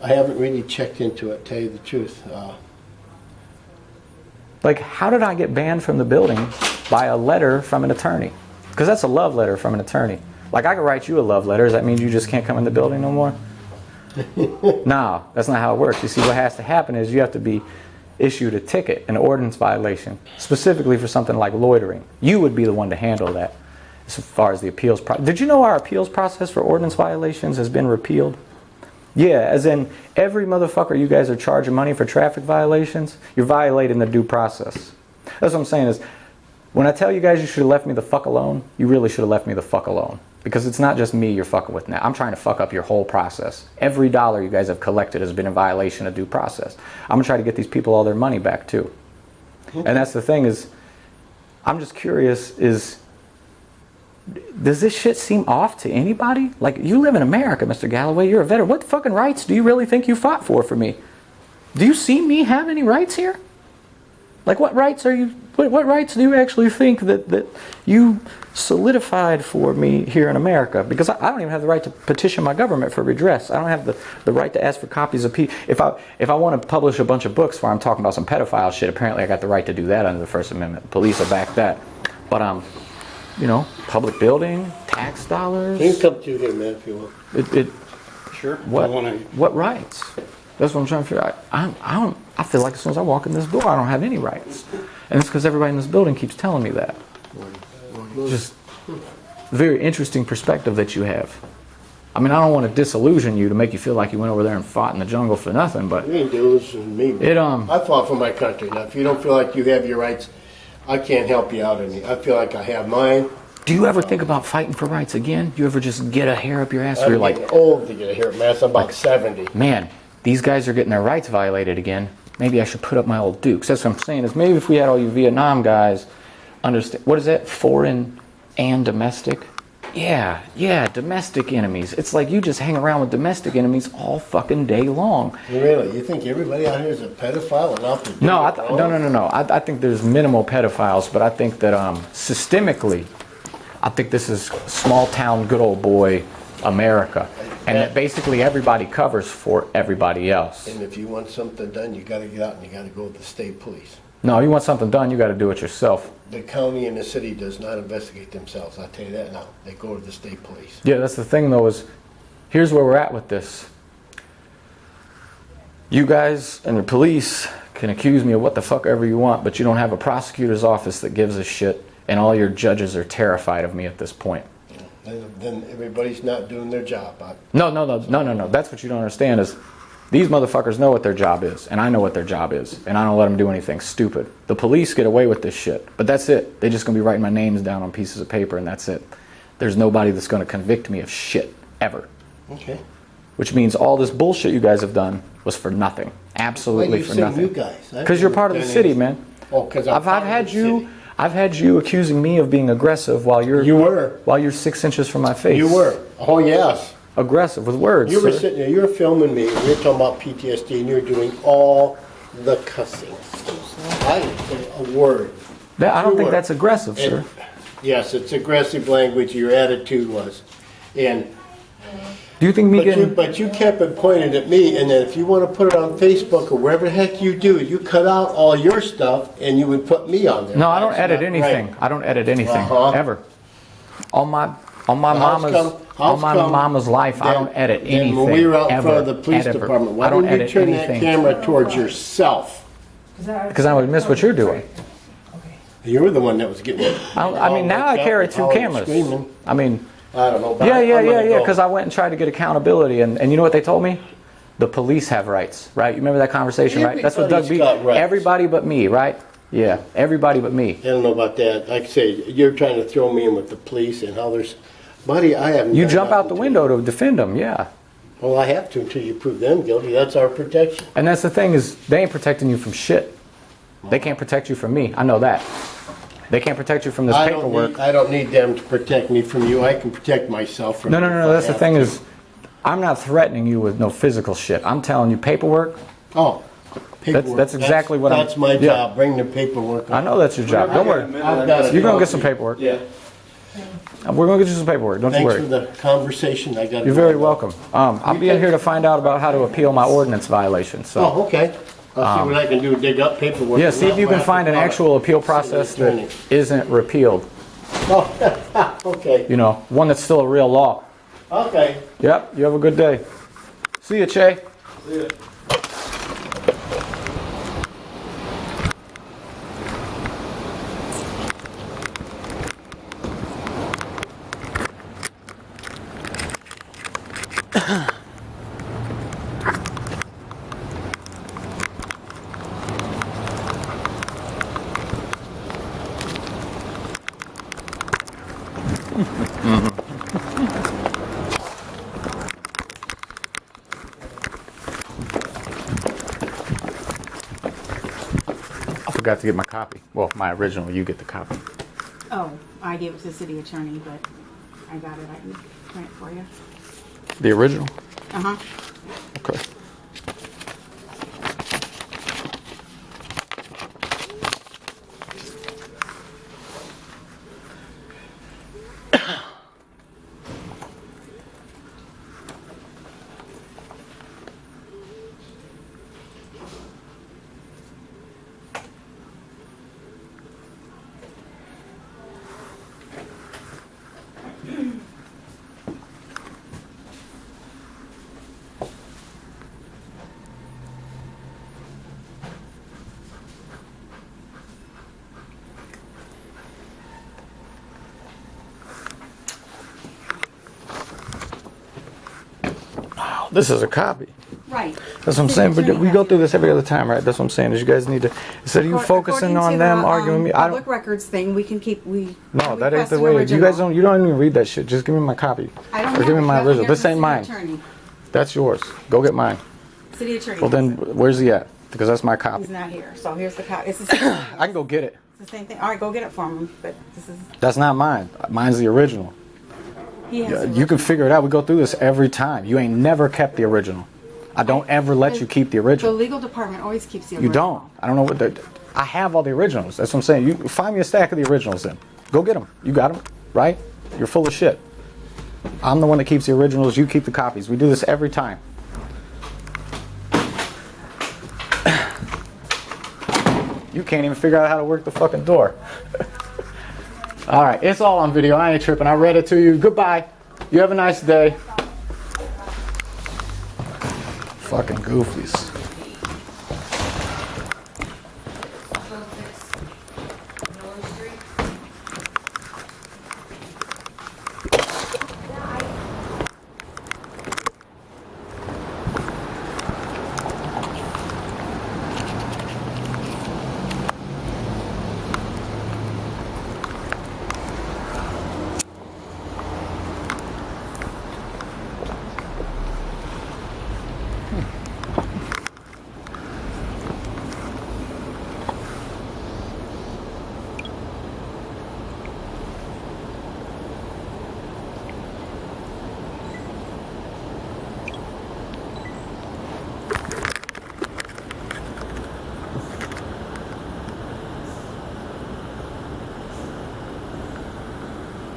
I haven't really checked into it, tell you the truth. Like, how did I get banned from the building by a letter from an attorney? Because that's a love letter from an attorney. Like, I could write you a love letter. Does that mean you just can't come in the building no more? No, that's not how it works. You see, what has to happen is you have to be issued a ticket, an ordinance violation, specifically for something like loitering. You would be the one to handle that as far as the appeals process. Did you know our appeals process for ordinance violations has been repealed? Yeah, as in every motherfucker you guys are charging money for traffic violations, you're violating the due process. That's what I'm saying is, when I tell you guys you should have left me the fuck alone, you really should have left me the fuck alone. Because it's not just me you're fucking with now. I'm trying to fuck up your whole process. Every dollar you guys have collected has been in violation of due process. I'm gonna try to get these people all their money back too. And that's the thing is, I'm just curious is, does this shit seem off to anybody? Like, you live in America, Mr. Galloway, you're a veteran. What fucking rights do you really think you fought for me? Do you see me have any rights here? Like, what rights are you, what rights do you actually think that you solidified for me here in America? Because I don't even have the right to petition my government for redress. I don't have the right to ask for copies of if I want to publish a bunch of books where I'm talking about some pedophile shit, apparently I got the right to do that under the First Amendment. The police will back that. But you know, public building, tax dollars. You can come through here, man, if you want. Sure. What rights? That's what I'm trying to figure out. I feel like as soon as I walk in this door, I don't have any rights. And it's because everybody in this building keeps telling me that. Just a very interesting perspective that you have. I mean, I don't want to disillusion you to make you feel like you went over there and fought in the jungle for nothing, but You ain't disillusioning me. I fought for my country. Now, if you don't feel like you have your rights, I can't help you out any. I feel like I have mine. Do you ever think about fighting for rights again? Do you ever just get a hair up your ass where you're like, getting old to get a hair, man. I'm about 70. man, these guys are getting their rights violated again. Maybe I should put up my old dukes. That's what I'm saying is maybe if we had all you Vietnam guys understand, what is that, foreign and domestic? Yeah, domestic enemies. It's like you just hang around with domestic enemies all fucking day long. Really? You think everybody out here is a pedophile and out to do No, it wrong? no. I think there's minimal pedophiles, but I think that systemically, I think this is small town, good old boy America. And that basically everybody covers for everybody else. And if you want something done, you got to get out and you got to go with the state police. No, you want something done, you got to do it yourself. The county and the city does not investigate themselves. I'll tell you that now. They go to the state police. Yeah, that's the thing though is, here's where we're at with this. You guys and the police can accuse me of what the fuck ever you want, but you don't have a prosecutor's office that gives a shit, and all your judges are terrified of me at this point. Then everybody's not doing their job. No. That's what you don't understand is, these motherfuckers know what their job is, and I know what their job is, and I don't let them do anything stupid. The police get away with this shit, but that's it. They're just going to be writing my names down on pieces of paper, and that's it. There's nobody that's going to convict me of shit, ever. Okay. Which means all this bullshit you guys have done was for nothing. Absolutely for nothing. You guys? Because you're part of the city, man. Oh, because I've had you accusing me of being aggressive while you're 6 inches from my face. You were. Oh, yes. Aggressive with words. You were sir. sitting there, you were filming me, we were talking about PTSD, and you were doing all the cussing. I didn't say a word. I don't think that's aggressive, sir. Yes, it's aggressive language, your attitude was. And do you think me getting... But you kept it pointed at me, and then if you want to put it on Facebook or wherever the heck you do, you cut out all your stuff and you would put me on there. No, I don't edit anything. Right. I don't edit anything, ever. On my mama's life, I don't edit anything. When we were out in front of the police department, why don't you turn that camera towards yourself? Because I would miss what you're doing. You were the one that was getting... I mean, now I carry two cameras. I mean... I don't know. Yeah, because I went and tried to get accountability, and you know what they told me? The police have rights, right? You remember that conversation, right? That's what Doug B... Everybody but me, right? Yeah, everybody but me. I don't know about that. Like I say, you're trying to throw me in with the police and how there's... Buddy, I haven't... You jump out the window to defend them, yeah. Well, I have to until you prove them guilty. That's our protection. And that's the thing is, they ain't protecting you from shit. They can't protect you from me. I know that. They can't protect you from this paperwork. I don't need them to protect me from you. I can protect myself from you. No. That's the thing is, I'm not threatening you with no physical shit. I'm telling you paperwork. Oh, paperwork. That's exactly what That's my job. Bring the paperwork. I know that's your job. Don't worry. You're going to get some paperwork. Yeah. We're going to get you some paperwork. Don't you Thanks worry. for the conversation. I got. You're very welcome. I'll be in here to find out about how to appeal my ordinance violation. So. Oh, okay. I'll see what I can do, dig up paperwork. Yeah, see if you can find an actual appeal process that isn't repealed. Oh, okay. You know, one that's still a real law. Okay. Yep, you have a good day. See you, Che. See ya. I forgot to get my copy. Well, my original. You get the copy. Oh, I gave it to the city attorney, but I got it. I can print it for you. The original? Uh-huh. Okay. This is a copy. Right. That's what I'm saying. But we go through this every other time, right? That's what I'm saying. Is you guys need to, instead of you focusing on them, arguing with me, I don't. Public records thing, we can keep, No, that ain't the way. You guys don't. You don't even read that shit. Just give me my copy. I don't Or give me my original. This ain't mine. Attorney. That's yours. Go get mine. City attorney. Well then, where's he at? Because that's my copy. He's not here. So here's the copy. It's the same thing. I can go get it. It's the same thing. All right, go get it for him. But this is, That's not mine. Mine's the original. he has the You can figure it out. We go through this every time. You ain't never kept the original. I don't ever let you keep the The original. legal department always keeps the You original. don't. I don't know what the. I have all the originals. That's what I'm saying. You find me a stack of the originals then. Go get them. You got them, right? You're full of shit. I'm the one that keeps the originals. You keep the copies. We do this every time. You can't even figure out how to work the fucking door. All right, it's all on video. I ain't tripping. I read it to you. Goodbye. You have a nice day. Fucking goofies.